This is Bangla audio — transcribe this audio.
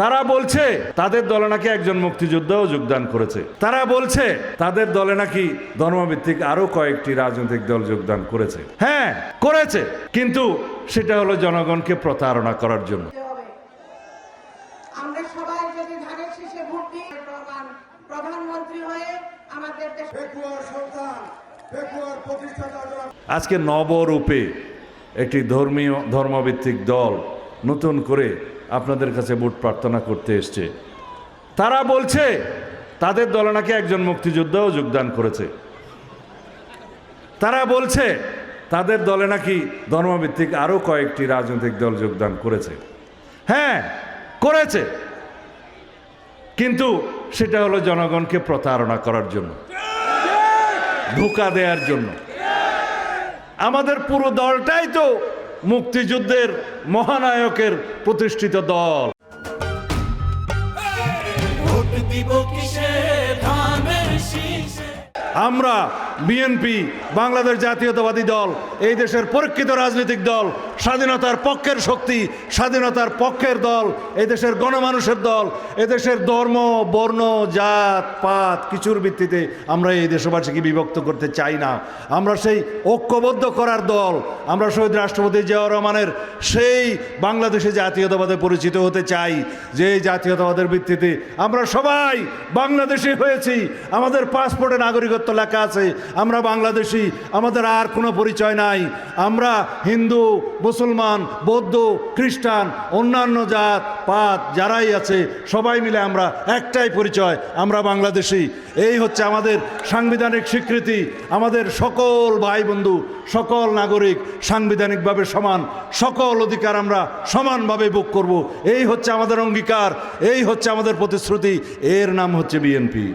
তারা বলছে তাদের দলে নাকি একজন মুক্তিযোদ্ধাও যোগদান করেছে। তারা বলছে তাদের দলে নাকি ধর্মভিত্তিক আরো কয়েকটি রাজনৈতিক দল যোগদান করেছে। হ্যাঁ, করেছে, কিন্তু সেটা হলো জনগণকে প্রতারণা করার জন্য। আমরা সবাই যদি ধানের শীষে ভোট দিই, প্রধানমন্ত্রী হয়ে আমাদের আজকে নবরূপে একটি ধর্মভিত্তিক দল নতুন করে আপনাদের কাছে ভোট প্রার্থনা করতে এসছে। তারা বলছে তাদের দলে নাকি একজন মুক্তিযোদ্ধাও যোগদান করেছে। তারা বলছে তাদের দলে নাকি ধর্মভিত্তিক আরো কয়েকটি রাজনৈতিক দল যোগদান করেছে। হ্যাঁ, করেছে, কিন্তু সেটা হলো জনগণকে প্রতারণা করার জন্য, ধোঁকা দেওয়ার জন্য। আমাদের পুরো দলটাই তো মুক্তিযুদ্ধের মহানায়কের প্রতিষ্ঠিত দল। আমরা বিএনপি, বাংলাদেশ জাতীয়তাবাদী দল, এই দেশের পরীক্ষিত রাজনৈতিক দল, স্বাধীনতার পক্ষের শক্তি, স্বাধীনতার পক্ষের দল, এই দেশের গণমানুষের দল। এদেশের ধর্ম, বর্ণ, জাত পাত কিছুর ভিত্তিতে আমরা এই দেশবাসীকে বিভক্ত করতে চাই না। আমরা সেই ঐক্যবদ্ধ করার দল। আমরা শহীদ রাষ্ট্রপতি জিয়াউর রহমানের সেই বাংলাদেশে জাতীয়তাবাদে পরিচিত হতে চাই, যে জাতীয়তাবাদের ভিত্তিতে আমরা সবাই বাংলাদেশি হয়েছি। আমাদের পাসপোর্টে নাগরিকত্ব লেখা আছে, আমরা বাংলাদেশি, আমাদের আর কোনো পরিচয় নাই। আমরা হিন্দু, মুসলমান, বৌদ্ধ, খ্রিস্টান, অন্যান্য জাত পাত যারাই আছে সবাই মিলে আমরা একটাই পরিচয়, আমরা বাংলাদেশি। এই হচ্ছে আমাদের সাংবিধানিক স্বীকৃতি। আমাদের সকল ভাই বন্ধু, সকল নাগরিক সাংবিধানিকভাবে সমান, সকল অধিকার আমরা সমানভাবে ভোগ করব। এই হচ্ছে আমাদের অঙ্গীকার, এই হচ্ছে আমাদের প্রতিশ্রুতি। এর নাম হচ্ছে বিএনপি।